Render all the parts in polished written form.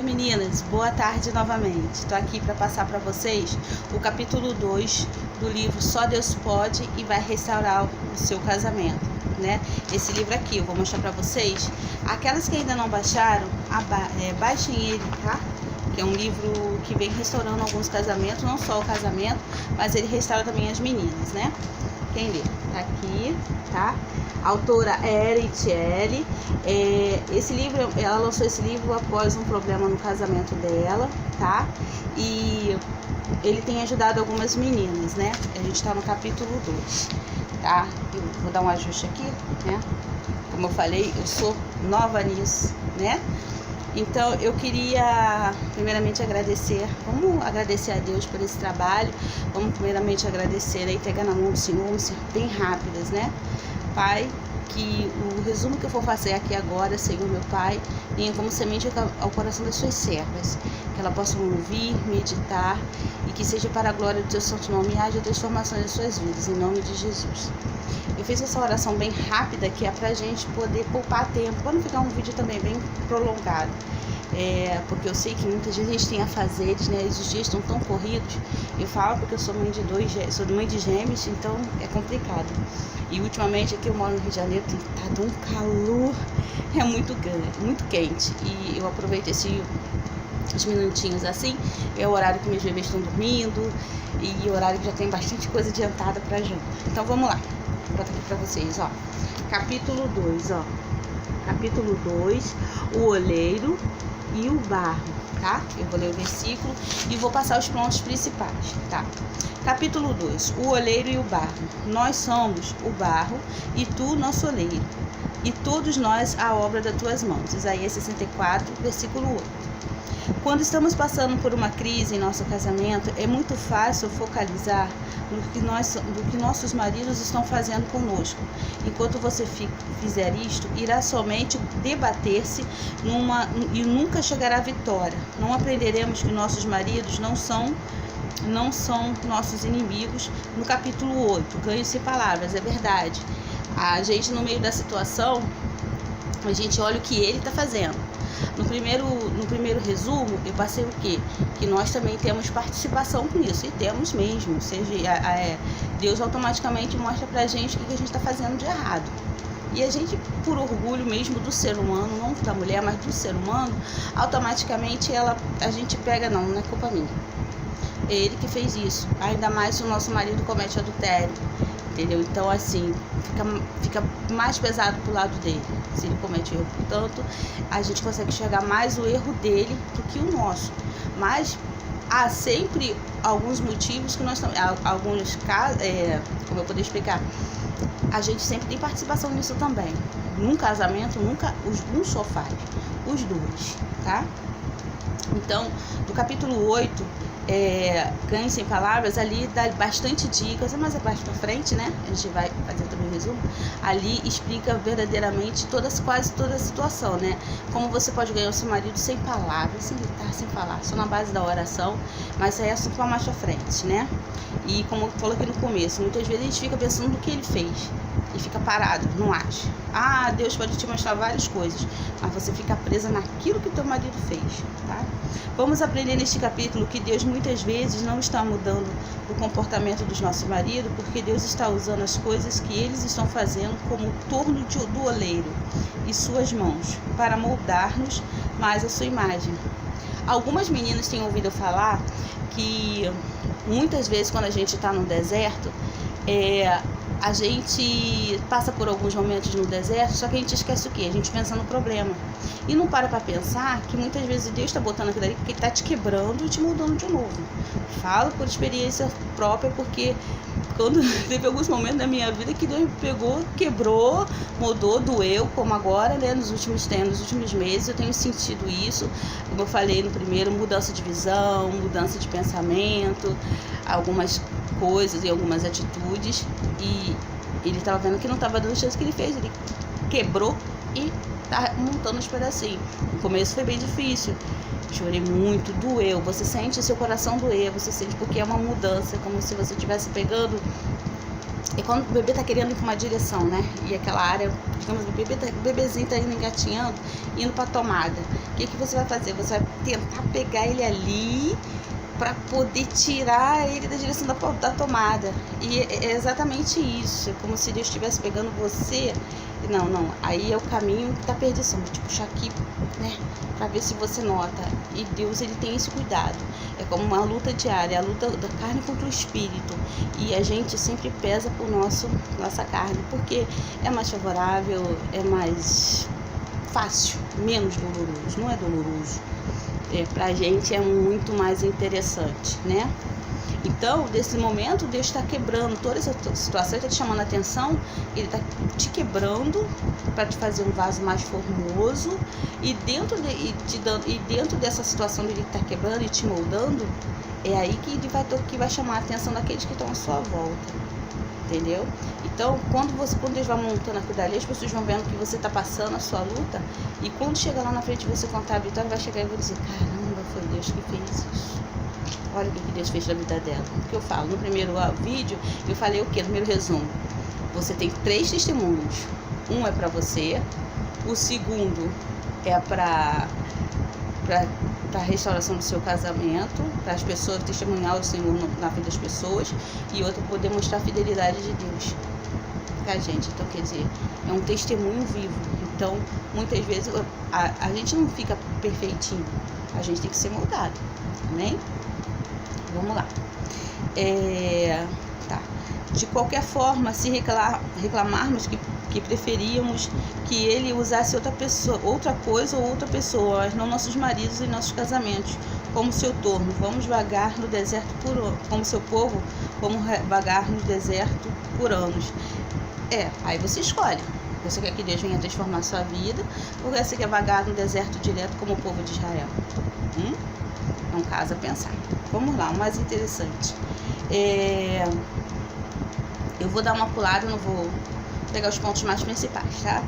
meninas, boa tarde novamente. Estou aqui para passar para vocês o capítulo 2 do livro Só Deus Pode e Vai Restaurar o Seu Casamento, né? Esse livro aqui eu vou mostrar para vocês. Aquelas que ainda não baixaram, baixem ele, tá? Que é um livro que vem restaurando alguns casamentos, não só o casamento, mas ele restaura também as meninas, né? Quem lê? Tá aqui, tá? A autora é Erin Ellie. Esse livro, ela lançou esse livro após um problema no casamento dela, tá? E ele tem ajudado algumas meninas, né? A gente tá no capítulo 2, tá? Eu vou dar um ajuste aqui, né? Como eu falei, eu sou nova nisso, né? Então, eu queria primeiramente agradecer, vamos agradecer a Deus por esse trabalho, vamos primeiramente agradecer e pegar na mão do Senhor, vamos ser bem rápidas, né? Pai, que o resumo que eu vou fazer aqui agora, Senhor meu Pai, venha como semente ao coração das suas servas, que ela possa ouvir, meditar e que seja para a glória do teu santo nome e haja transformação nas suas vidas, em nome de Jesus. Eu fiz essa oração bem rápida, que é pra gente poder poupar tempo, para não ficar um vídeo também bem prolongado. Porque eu sei que muitas vezes a gente tem afazeres, né? Os dias estão tão corridos. Eu falo porque eu sou mãe sou mãe de gêmeos, então é complicado. E ultimamente aqui eu moro no Rio de Janeiro, tem estado um calor, é muito grande, muito quente. E eu aproveito uns minutinhos assim, é o horário que meus bebês estão dormindo e o horário que já tem bastante coisa adiantada pra janta. Então vamos lá, vou botar aqui pra vocês, ó. Capítulo 2, ó. Capítulo 2, o oleiro e o barro, tá? Eu vou ler o versículo e vou passar os pontos principais, tá? Capítulo 2, o oleiro e o barro. Nós somos o barro e tu, nosso oleiro, e todos nós a obra das tuas mãos. Isaías 64, versículo 8. Quando estamos passando por uma crise em nosso casamento, é muito fácil focalizar no que nossos maridos estão fazendo conosco. Enquanto você fizer isto, irá somente debater-se e nunca chegará à vitória. Não aprenderemos que nossos maridos não são nossos inimigos. No capítulo 8, ganho-se palavras, é verdade. A gente, no meio da situação, a gente olha o que ele está fazendo. No primeiro resumo, eu passei o quê? Que nós também temos participação com isso, e temos mesmo. Ou seja, Deus automaticamente mostra pra gente o que a gente está fazendo de errado. E a gente, por orgulho mesmo do ser humano, não da mulher, mas do ser humano, automaticamente a gente pega, não é culpa minha. É ele que fez isso. Ainda mais se o nosso marido comete adultério. Entendeu? Então, assim, fica mais pesado pro lado dele, se ele comete erro. Portanto, a gente consegue enxergar mais o erro dele do que o nosso. Mas há sempre alguns motivos que nós estamos... Alguns casos, como eu poderia explicar, a gente sempre tem participação nisso também. Num casamento, um só faz, os dois, tá? Então, no capítulo 8... Ganho sem palavras, ali dá bastante dicas, mas é mais pra frente, né? A gente vai fazer também um resumo. Ali explica verdadeiramente quase toda a situação, né? Como você pode ganhar o seu marido sem palavras, sem gritar, sem falar, só na base da oração, mas aí é assunto pra mais pra frente, né? E como eu falei aqui no começo, muitas vezes a gente fica pensando no que ele fez e fica parado, não age. Deus pode te mostrar várias coisas, mas você fica presa naquilo que teu marido fez, tá? Vamos aprender neste capítulo que Deus muitas vezes não está mudando o comportamento dos nossos maridos, porque Deus está usando as coisas que eles estão fazendo como torno do oleiro e suas mãos para moldar-nos mais a sua imagem. Algumas meninas têm ouvido falar que muitas vezes quando a gente está no deserto, a gente passa por alguns momentos no deserto, só que a gente esquece o quê? A gente pensa no problema. E não para pensar que muitas vezes Deus está botando aquilo ali porque Ele está te quebrando e te mudando de novo. Falo por experiência própria, porque quando teve alguns momentos da minha vida que Deus me pegou, quebrou, mudou, doeu, como agora, né? Nos últimos meses eu tenho sentido isso. Como eu falei no primeiro, mudança de visão, mudança de pensamento, algumas coisas e algumas atitudes, e ele estava vendo que não estava dando chance, que ele fez, ele quebrou e tá montando os pedacinhos. No começo foi bem difícil, chorei muito, doeu, você sente seu coração doer, você sente porque é uma mudança, como se você estivesse pegando, e quando o bebê tá querendo ir para uma direção, né, e aquela área, digamos, o bebezinho tá indo engatinhando, indo para a tomada, O que você vai fazer? Você vai tentar pegar ele ali para poder tirar ele da direção da tomada. E é exatamente isso. É como se Deus estivesse pegando você. Não. Aí é o caminho da perdição. Vou te puxar aqui, né? Para ver se você nota. E Deus, ele tem esse cuidado. É como uma luta diária, a luta da carne contra o espírito. E a gente sempre pesa por nossa carne, porque é mais favorável, é mais fácil, menos doloroso. Não é doloroso. Pra gente é muito mais interessante, né? Então, nesse momento, Deus está quebrando toda essa situação, está te chamando a atenção, ele está te quebrando para te fazer um vaso mais formoso, e dentro dessa situação dele estar quebrando e te moldando, é aí que ele vai chamar a atenção daqueles que estão à sua volta, entendeu? Então, quando Deus vai montando aquilo dali, as pessoas vão vendo que você está passando a sua luta, e quando chegar lá na frente você contar a vitória, vai chegar e vai dizer, caramba, foi Deus que fez isso. Olha o que Deus fez na vida dela. O que eu falo? No primeiro vídeo, eu falei o quê? No primeiro resumo. Você tem 3 testemunhos. Um é para você. O segundo é para a restauração do seu casamento. Para as pessoas testemunhar o Senhor na vida das pessoas. E outro para poder mostrar a fidelidade de Deus pra gente. Então, quer dizer, é um testemunho vivo. Então, muitas vezes, a gente não fica perfeitinho. A gente tem que ser moldado. Amém? Vamos lá. Tá. De qualquer forma, se reclamarmos que preferíamos que ele usasse outra coisa ou outra pessoa, mas não nossos maridos e nossos casamentos, como seu torno, vamos vagar no deserto como seu povo, vamos vagar no deserto por anos. Aí você escolhe. Você quer que Deus venha transformar a sua vida, ou você quer vagar no deserto direto como o povo de Israel? É um caso a pensar. Vamos lá, o mais interessante. Eu vou dar uma pulada, não vou pegar os pontos mais principais, tá?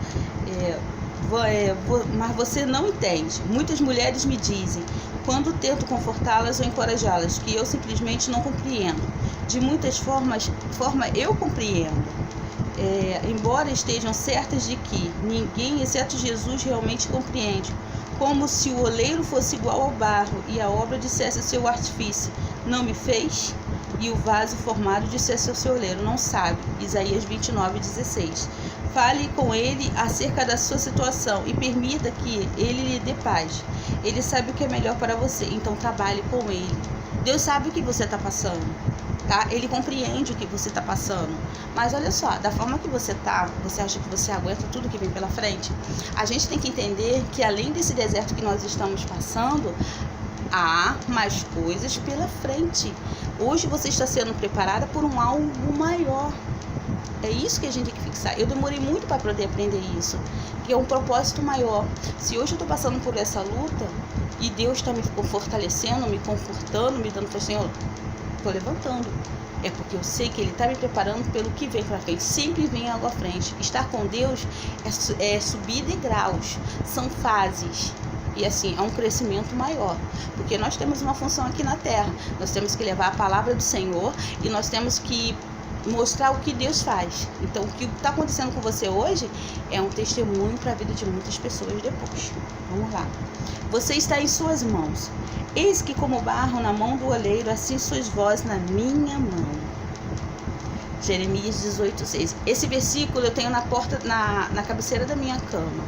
Mas você não entende. Muitas mulheres me dizem, quando tento confortá-las ou encorajá-las, que eu simplesmente não compreendo. De muitas formas eu compreendo. Embora estejam certas de que ninguém, exceto Jesus, realmente compreende. Como se o oleiro fosse igual ao barro e a obra dissesse ao seu artífice, não me fez? E o vaso formado dissesse ao seu oleiro, não sabe. Isaías 29:16. Fale com ele acerca da sua situação e permita que ele lhe dê paz. Ele sabe o que é melhor para você, então trabalhe com ele. Deus sabe o que você está passando, tá? Ele compreende o que você está passando. Mas olha só, da forma que você tá, você acha que você aguenta tudo que vem pela frente? A gente tem que entender que além desse deserto que nós estamos passando, há mais coisas pela frente. Hoje você está sendo preparada por um algo maior. É isso que a gente tem que fixar. Eu demorei muito para poder aprender isso, que é um propósito maior. Se hoje eu estou passando por essa luta e Deus está me fortalecendo, me confortando, me dando força, Senhor, estou levantando. É porque eu sei que Ele está me preparando pelo que vem para frente. Sempre vem algo à frente. Estar com Deus é subir degraus, são fases. E assim, é um crescimento maior. Porque nós temos uma função aqui na Terra. Nós temos que levar a palavra do Senhor e nós temos que mostrar o que Deus faz. Então, o que está acontecendo com você hoje é um testemunho para a vida de muitas pessoas depois. Vamos lá. Você está em suas mãos. Eis que como barro na mão do oleiro, assim sois vós na minha mão. Jeremias 18:6. Esse versículo eu tenho na cabeceira da minha cama.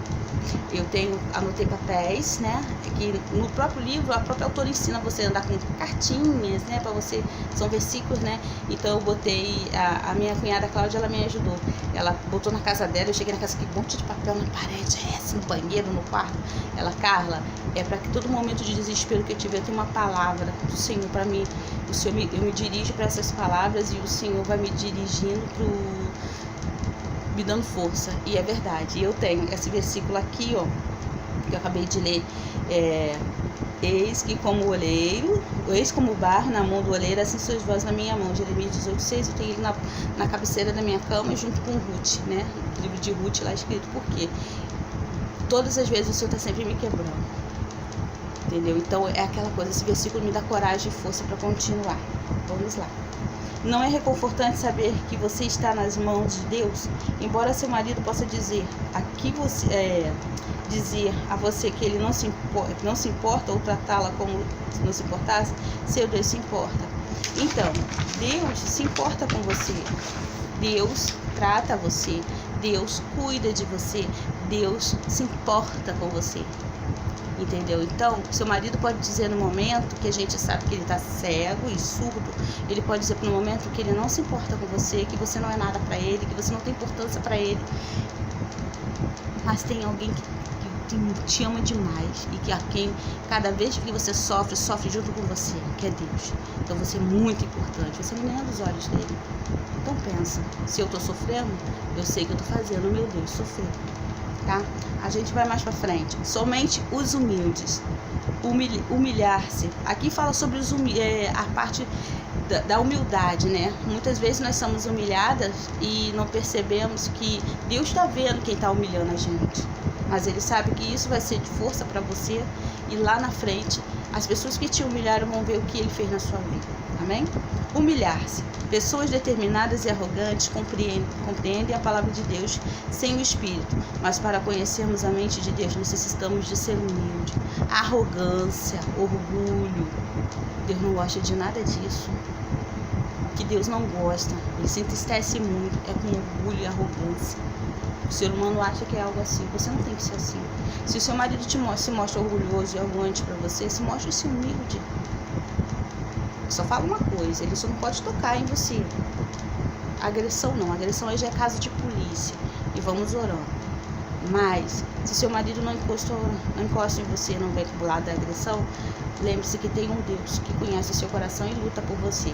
Anotei papéis, né? Que no próprio livro, a própria autora ensina você a andar com cartinhas, né? Para você, são versículos, né? Então eu botei, a minha cunhada Cláudia, ela me ajudou. Ela botou na casa dela, eu cheguei na casa, que um monte de papel na parede, no banheiro, no quarto. Ela, Carla, é para que todo momento de desespero que eu tiver, eu tenha uma palavra do Senhor para mim. Eu me dirijo para essas palavras e o Senhor vai me dirigindo me dando força. E é verdade. Eu tenho esse versículo aqui, ó, que eu acabei de ler. Eis que como o oleiro, eis como o barro na mão do oleiro, assim sois vós na minha mão. Jeremias 18:6. Eu tenho ele na cabeceira da minha cama, junto com Ruth, né? O livro de Ruth lá escrito. Por quê? Todas as vezes o Senhor está sempre me quebrando. Entendeu? Então é aquela coisa, esse versículo me dá coragem e força para continuar. Vamos lá. Não é reconfortante saber que você está nas mãos de Deus? Embora seu marido possa dizer, aqui você dizer a você que ele não se importa ou tratá-la como se não se importasse, seu Deus se importa. Então, Deus se importa com você. Deus trata você. Deus cuida de você. Deus se importa com você. Entendeu? Então, seu marido pode dizer no momento que a gente sabe que ele está cego e surdo, ele pode dizer no momento que ele não se importa com você, que você não é nada para ele, que você não tem importância para ele. Mas tem alguém que te ama demais e que a quem cada vez que você sofre junto com você, que é Deus. Então você é muito importante, você é menina dos olhos dele. Então pensa, se eu estou sofrendo, eu sei que eu estou fazendo meu Deus sofrer. Tá? A gente vai mais para frente. Somente os humildes. Humilhar-se. Aqui fala sobre a parte da humildade, né? Muitas vezes nós somos humilhadas e não percebemos que Deus está vendo quem está humilhando a gente. Mas Ele sabe que isso vai ser de força para você e lá na frente as pessoas que te humilharam vão ver o que Ele fez na sua vida. Amém? Humilhar-se. Pessoas determinadas e arrogantes compreendem a palavra de Deus sem o Espírito, mas para conhecermos a mente de Deus necessitamos de ser humilde. Arrogância, orgulho, Deus não gosta de nada disso. O que Deus não gosta, Ele se entristece muito, é com orgulho e arrogância. O ser humano acha que é algo assim, você não tem que ser assim. Se o seu marido se mostra orgulhoso e arrogante para você, se mostre-se humilde. Só fala uma coisa, ele só não pode tocar em você. Agressão não, agressão aí já é caso de polícia. E vamos orando. Mas, se seu marido não encosta em você, não vem pro lado da agressão, lembre-se que tem um Deus que conhece o seu coração e luta por você.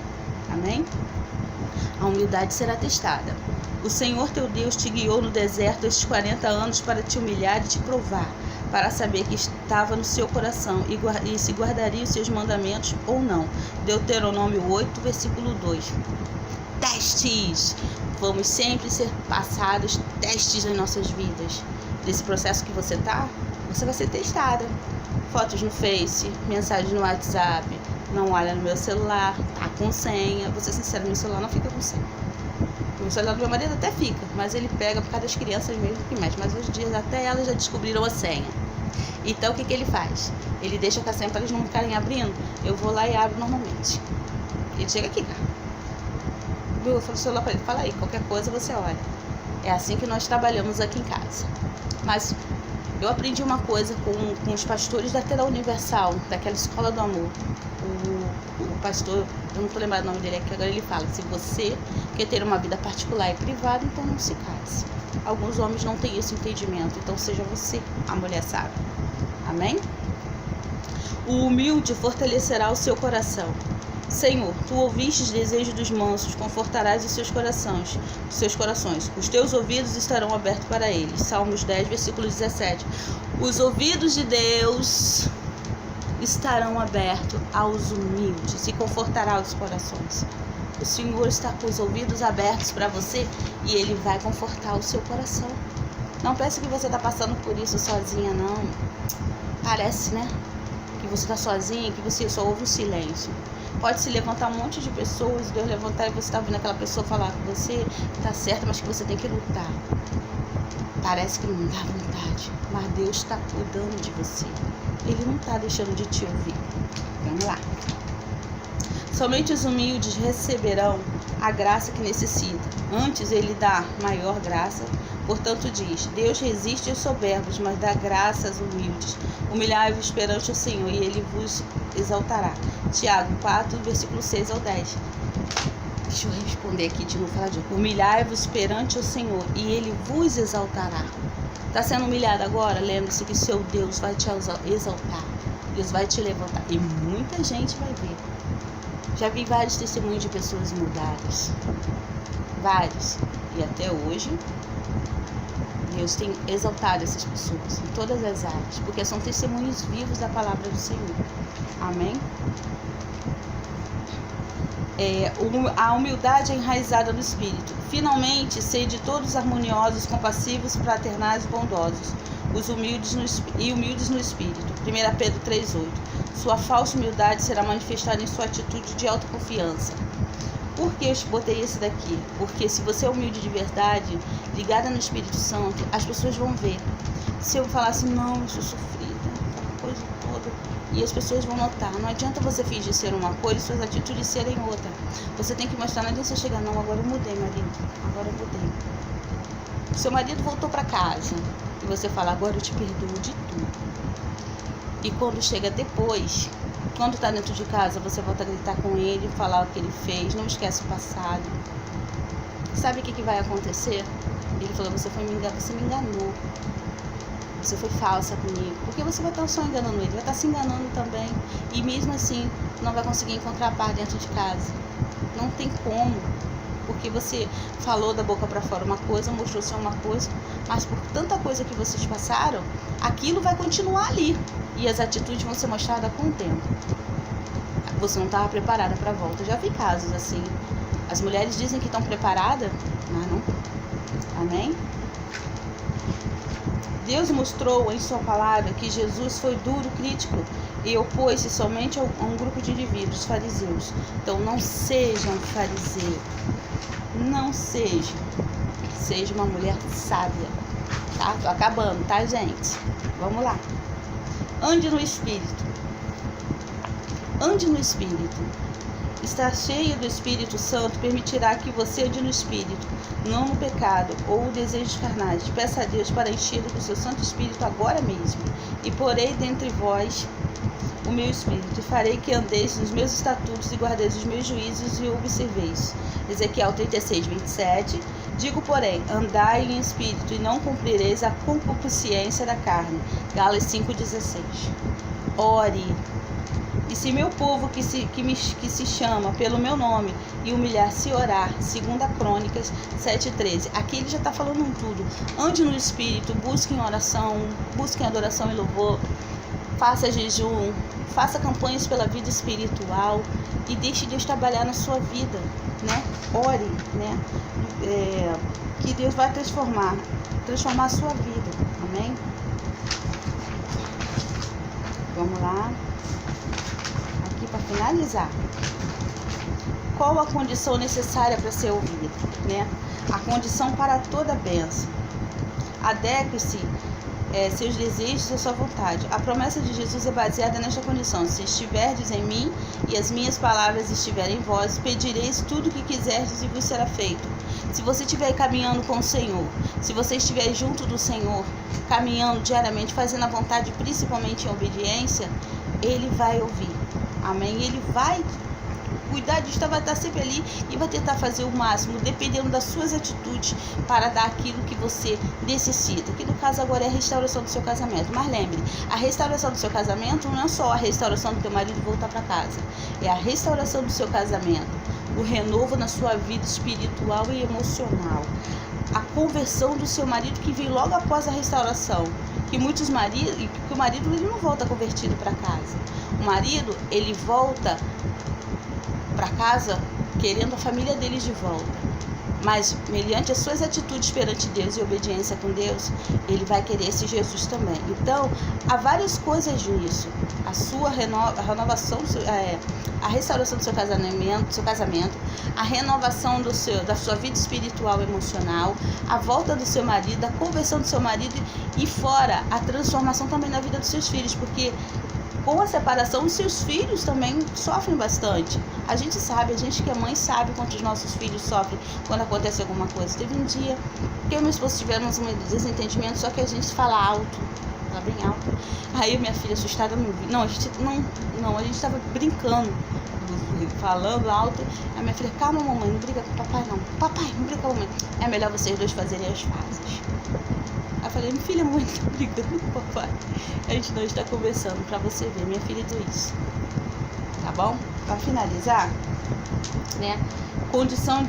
Amém? A humildade será testada. O Senhor teu Deus te guiou no deserto estes 40 anos para te humilhar e te provar, para saber que estava no seu coração e se guardaria os seus mandamentos ou não. Deuteronômio 8, versículo 2. Testes! Vamos sempre ser passados testes em nossas vidas. Nesse processo que você está, você vai ser testada. Fotos no Face, mensagens no WhatsApp, não olha no meu celular, tá com senha. Vou ser sincera, meu celular não fica com senha. O celular do meu marido até fica, mas ele pega por causa das crianças mesmo que mexe. Mas hoje em dia até elas já descobriram a senha. Então o que ele faz? Ele deixa com a senha para eles não ficarem abrindo. Eu vou lá e abro normalmente. Ele chega aqui, cara. Eu falo o celular para ele, fala aí, qualquer coisa você olha. É assim que nós trabalhamos aqui em casa. Mas eu aprendi uma coisa com os pastores da Terra Universal, daquela escola do amor. O pastor, eu não estou lembrando o nome dele aqui, agora ele fala, se você quer ter uma vida particular e privada, então não se case. Alguns homens não têm esse entendimento, então seja você a mulher sábia. Amém? O humilde fortalecerá o seu coração. Senhor, tu ouviste os desejos dos mansos, confortarás os seus corações. Os teus ouvidos estarão abertos para eles. Salmos 10, versículo 17. Os ouvidos de Deus estarão abertos aos humildes e confortará os corações. O Senhor está com os ouvidos abertos para você e Ele vai confortar o seu coração. Não pense que você está passando por isso sozinha, não. Parece, né? Que você está sozinha, que você só ouve o silêncio. Pode se levantar um monte de pessoas, Deus levantar e você está ouvindo aquela pessoa falar com você, está certo, mas que você tem que lutar. Parece que não dá vontade, mas Deus está cuidando de você. Ele não está deixando de te ouvir. Vamos lá. Somente os humildes receberão a graça que necessitam. Antes Ele dá maior graça. Portanto diz, Deus resiste aos soberbos, mas dá graça aos humildes. Humilhai-vos perante o Senhor e Ele vos exaltará. Tiago 4, versículo 6 ao 10. Deixa eu responder aqui de novo. Humilhai-vos perante o Senhor e Ele vos exaltará. Está sendo humilhado agora? Lembre-se que seu Deus vai te exaltar. Deus vai te levantar. E muita gente vai ver. Já vi vários testemunhos de pessoas mudadas. Vários. E até hoje, Deus tem exaltado essas pessoas em todas as áreas. Porque são testemunhos vivos da palavra do Senhor. Amém? A humildade é enraizada no Espírito. Finalmente, sede todos harmoniosos, compassivos, fraternais e bondosos, os humildes no Espírito. 1 Pedro 3,8. Sua falsa humildade será manifestada em sua atitude de autoconfiança. Por que eu botei esse daqui? Porque se você é humilde de verdade, ligada no Espírito Santo, as pessoas vão ver. se eu falar assim, não, eu sou sofrida, aquela coisa toda, e as pessoas vão notar. Não adianta você fingir ser uma coisa e suas atitudes serem outra. Você tem que mostrar, não adianta você chegar, não, agora eu mudei, marido, agora eu mudei. Seu marido voltou para casa e você fala, agora eu te perdoo de tudo. E quando chega depois, quando tá dentro de casa, você volta a gritar com ele, falar o que ele fez, não esquece o passado. Sabe o que vai acontecer? Ele falou, você me enganou. Você foi falsa comigo. Porque você vai estar só enganando ele, vai estar se enganando também. E mesmo assim, não vai conseguir encontrar paz dentro de casa. Não tem como. Porque você falou da boca para fora uma coisa, mostrou ser uma coisa, mas por tanta coisa que vocês passaram, aquilo vai continuar ali. E as atitudes vão ser mostradas com o tempo. Você não estava preparada para a volta. Eu já vi casos assim. As mulheres dizem que estão preparadas, mas não. Amém? Deus mostrou em sua palavra que Jesus foi duro, crítico e opôs-se somente a um grupo de indivíduos, fariseus. Então não seja um fariseu. Não seja. Seja uma mulher sábia. Tá? Tô acabando, tá, gente? Vamos lá. Ande no Espírito. Ande no Espírito. Estar cheio do Espírito Santo permitirá que você ande no Espírito, não no pecado ou desejos carnais. Peça a Deus para encher-lo com o seu Santo Espírito agora mesmo. E porei dentre vós o meu Espírito, e farei que andeis nos meus estatutos e guardeis os meus juízos e observeis. Ezequiel 36, 27. Digo, porém, andai em Espírito e não cumprireis a concupiscência da carne. Gálatas 5,16. Ore. E se meu povo que se chama pelo meu nome e humilhar-se e orar, 2 Crônicas 7,13. Aqui ele já está falando tudo. Ande no Espírito, busque em oração, busque em adoração e louvor, faça jejum, faça campanhas pela vida espiritual e deixe Deus trabalhar na sua vida, né? Ore, né? Que Deus vai transformar a sua vida, amém? Vamos lá. Para finalizar, qual a condição necessária para ser ouvido, né? A condição para toda bênção. Adeque-se seus desejos à sua vontade. A promessa de Jesus é baseada nesta condição: se estiverdes em mim e as minhas palavras estiverem em vós, pedireis tudo o que quiserdes e vos será feito. Se você estiver caminhando com o Senhor, se você estiver junto do Senhor, caminhando diariamente, fazendo a vontade, principalmente em obediência, Ele vai ouvir. Amém? Ele vai cuidar disso, vai estar sempre ali e vai tentar fazer o máximo, dependendo das suas atitudes, para dar aquilo que você necessita. Que no caso agora é a restauração do seu casamento. Mas lembre, a restauração do seu casamento não é só a restauração do teu marido voltar para casa. É a restauração do seu casamento, o renovo na sua vida espiritual e emocional. A conversão do seu marido que vem logo após a restauração. Que muitos maridos, que o marido ele não volta convertido para casa. O marido, ele volta para casa querendo a família dele de volta. Mas, mediante as suas atitudes perante Deus e obediência com Deus, ele vai querer esse Jesus também. Então, há várias coisas nisso. A sua renovação, a restauração do seu casamento, a renovação da sua vida espiritual e emocional, a volta do seu marido, a conversão do seu marido e fora a transformação também na vida dos seus filhos, porque com a separação, os seus filhos também sofrem bastante. A gente sabe, a gente que é mãe sabe quanto os nossos filhos sofrem quando acontece alguma coisa. Teve um dia que eu e minha esposa tivemos um desentendimento, só que a gente fala alto, fala bem alto. Aí minha filha assustada não viu. A gente estava brincando, falando alto. A minha filha, calma mamãe, não briga com o papai não. Papai, não briga com a mamãe. É melhor vocês dois fazerem as pazes. Aí eu falei, minha filha, a mamãe tá brigando com o papai. A gente não está conversando pra você ver, minha filha, tudo isso. Tá bom? Pra finalizar, né? Condição,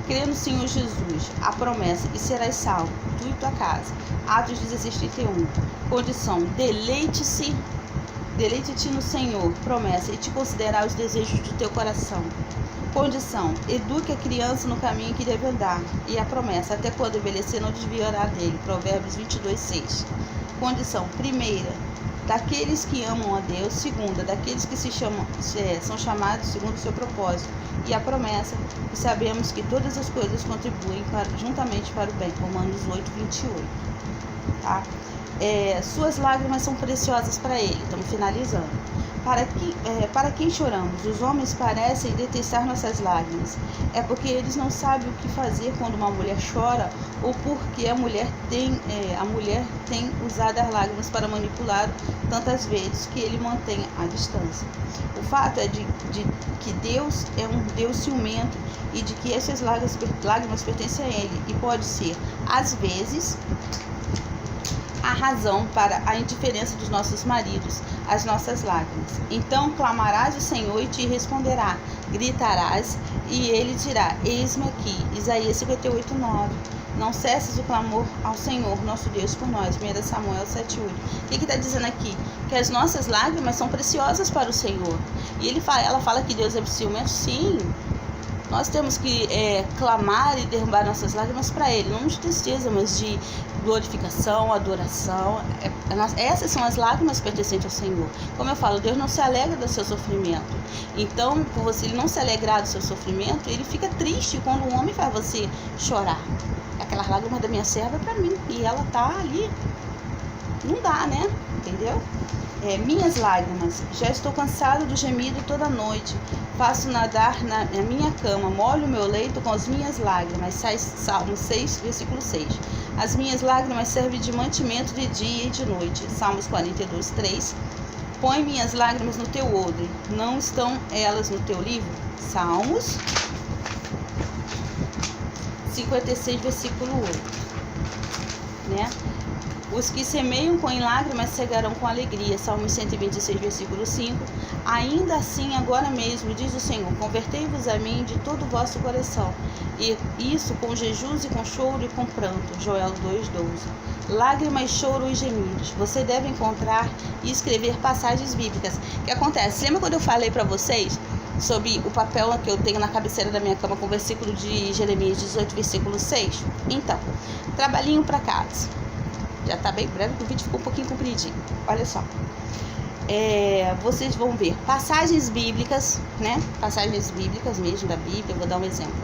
crê no Senhor Jesus, a promessa, e serás salvo, tu e tua casa. Atos 16:31. Condição, deleite-te no Senhor, promessa, e te considerar os desejos do teu coração. Condição, eduque a criança no caminho que deve andar, e a promessa, até quando envelhecer não desviará dele. Provérbios 22:6. Condição, primeira, daqueles que amam a Deus. Segunda, daqueles que são chamados segundo o seu propósito. E a promessa, que sabemos que todas as coisas contribuem juntamente para o bem. Romanos 8:28. tá? Suas lágrimas são preciosas para ele. Estamos finalizando. Para quem choramos? Os homens parecem detestar nossas lágrimas. É porque eles não sabem o que fazer quando uma mulher chora, ou porque a mulher tem usado as lágrimas para manipular tantas vezes que ele mantém a distância. O fato é de que Deus é um Deus ciumento e de que essas lágrimas pertencem a Ele, e pode ser, às vezes, a razão para a indiferença dos nossos maridos às nossas lágrimas. Então clamarás ao Senhor e te responderá, gritarás e ele dirá, eis-me aqui. Isaías 58:9. Não cesses o clamor ao Senhor, nosso Deus, por nós. 1 Samuel 7:8. O que está dizendo aqui? Que as nossas lágrimas são preciosas para o Senhor. E ela fala que Deus é ciumento, sim. Nós temos que clamar e derrubar nossas lágrimas para Ele, não de tristeza, mas de glorificação, adoração. Essas são as lágrimas pertencentes ao Senhor. Como eu falo, Deus não se alegra do seu sofrimento. Então, por você ele não se alegrar do seu sofrimento, Ele fica triste quando um homem faz você chorar. Aquelas lágrimas da minha serva é para mim, e ela tá ali. Não dá, né? Entendeu? Minhas lágrimas, já estou cansado do gemido toda noite, faço nadar na minha cama, molho o meu leito com as minhas lágrimas. Salmo 6, versículo 6. As minhas lágrimas servem de mantimento de dia e de noite. Salmos 42:3. Põe minhas lágrimas no teu odre, não estão elas no teu livro? Salmos 56, versículo 8. Né? Os que semeiam com lágrimas cegarão com alegria. Salmos 126, versículo 5. Ainda assim, agora mesmo, diz o Senhor, convertei-vos a mim de todo o vosso coração. E isso com jejuns e com choro e com pranto. Joel 2:12. Lágrimas, choro e gemidos. Você deve encontrar e escrever passagens bíblicas. O que acontece? Lembra quando eu falei para vocês sobre o papel que eu tenho na cabeceira da minha cama com o versículo de Jeremias 18, versículo 6? Então, trabalhinho para casa. Já está bem breve, porque o vídeo ficou um pouquinho compridinho. Olha só. Vocês vão ver passagens bíblicas, né? Passagens bíblicas mesmo da Bíblia. Eu vou dar um exemplo.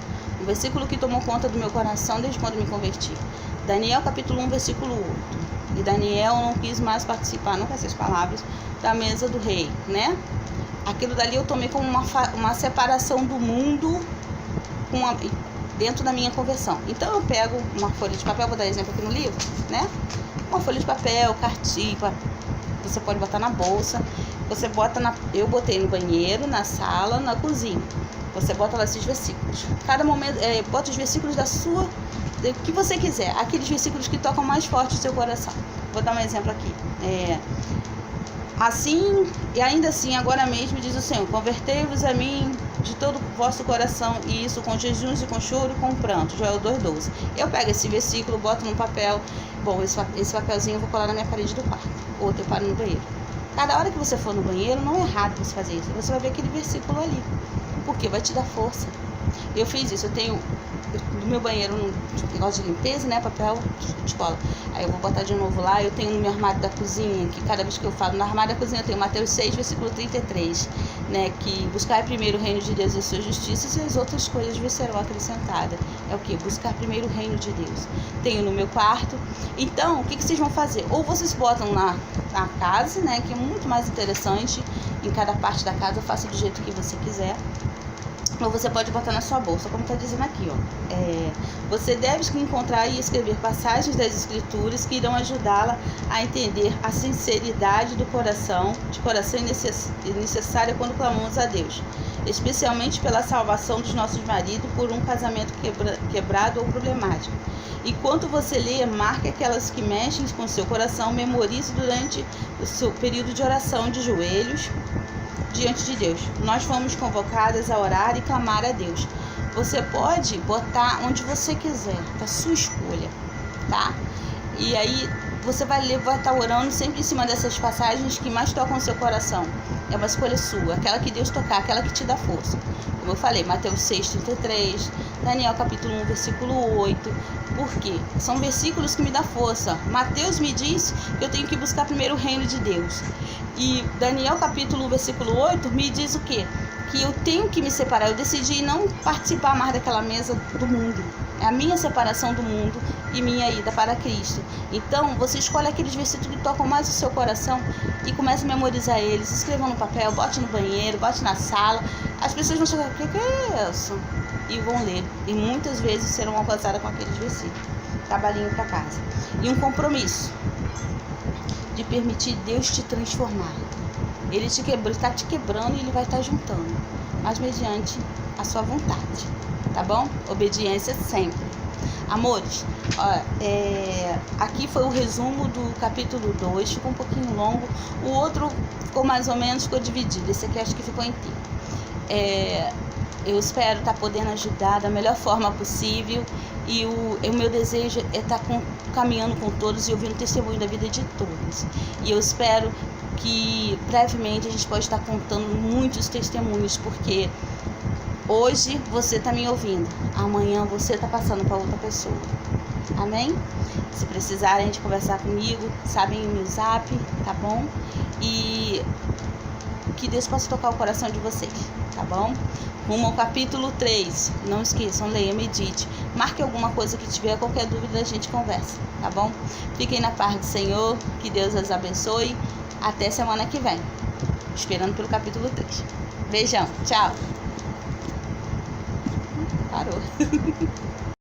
Um versículo que tomou conta do meu coração desde quando me converti. Daniel capítulo 1, versículo 8. E Daniel não quis mais participar, não com essas palavras, da mesa do rei, né? Aquilo dali eu tomei como uma separação do mundo dentro da minha conversão. Então eu pego uma folha de papel, vou dar exemplo aqui no livro, né? Uma folha de papel, cartilha, você pode botar na bolsa, você bota eu botei no banheiro, na sala, na cozinha. Você bota lá esses versículos. Cada momento, bota os versículos do que você quiser, aqueles versículos que tocam mais forte o seu coração. Vou dar um exemplo aqui. Assim, e ainda assim, agora mesmo, diz o Senhor, convertei-vos a mim de todo o vosso coração, e isso com jejuns e com choro e com pranto. Joel 2:12. Eu pego esse versículo, boto no papel. Bom, esse papelzinho eu vou colar na minha parede do quarto. Outro eu paro no banheiro. Cada hora que você for no banheiro, não é errado você fazer isso. Você vai ver aquele versículo ali. Porque vai te dar força. Eu fiz isso, eu tenho no meu banheiro um negócio de limpeza, né, papel de cola. Aí eu vou botar de novo lá. Eu tenho no meu armário da cozinha, que cada vez que eu falo no armário da cozinha, eu tenho Mateus 6, versículo 33, né, que buscar primeiro o reino de Deus e a sua justiça, e as outras coisas vos serão acrescentadas. É o que? Buscar primeiro o reino de Deus. Tenho no meu quarto. Então, o que vocês vão fazer? Ou vocês botam na casa, né, que é muito mais interessante, em cada parte da casa, faça do jeito que você quiser. Ou você pode botar na sua bolsa, como está dizendo aqui, ó. Você deve encontrar e escrever passagens das Escrituras que irão ajudá-la a entender a sinceridade do coração, necessária quando clamamos a Deus, especialmente pela salvação dos nossos maridos por um casamento quebrado ou problemático. Enquanto você lê, marque aquelas que mexem com seu coração, memorize durante o seu período de oração de joelhos diante de Deus. Nós fomos convocadas a orar e clamar a Deus. Você pode botar onde você quiser, da sua escolha, tá? E aí você vai estar orando sempre em cima dessas passagens que mais tocam o seu coração. É uma escolha sua, aquela que Deus tocar, aquela que te dá força. Como eu falei, Mateus 6:33, Daniel capítulo 1, versículo 8. Por quê? São versículos que me dão força. Mateus me diz que eu tenho que buscar primeiro o reino de Deus. E Daniel capítulo 1, versículo 8 me diz o quê? Que eu tenho que me separar. Eu decidi não participar mais daquela mesa do mundo. É a minha separação do mundo e minha ida para Cristo. Então, você escolhe aqueles versículos que tocam mais o seu coração e comece a memorizar eles. Escreva no papel, bote no banheiro, bote na sala. As pessoas vão chegar, o que é isso? E vão ler. E muitas vezes serão alcançadas com aqueles versículos. Trabalhinho para casa. E um compromisso de permitir Deus te transformar. Ele está te quebrando e ele vai estar juntando, mas mediante a sua vontade, tá bom? Obediência sempre. Amores, aqui foi o resumo do capítulo 2, ficou um pouquinho longo. O outro ficou mais ou menos, ficou dividido. Esse aqui acho que ficou inteiro. Eu espero estar podendo ajudar da melhor forma possível. E o meu desejo é estar caminhando com todos e ouvindo o testemunho da vida de todos. E eu espero que brevemente a gente pode estar contando muitos testemunhos, porque hoje você está me ouvindo, amanhã você está passando para outra pessoa. Amém? Se precisarem de conversar comigo, sabem o meu zap, tá bom? E que Deus possa tocar o coração de vocês, tá bom? Rumo ao capítulo 3. Não esqueçam, leia, medite. Marque alguma coisa que tiver, qualquer dúvida a gente conversa, tá bom? Fiquem na paz do Senhor, que Deus os abençoe. Até semana que vem. Esperando pelo capítulo 3. Beijão, tchau. Parou.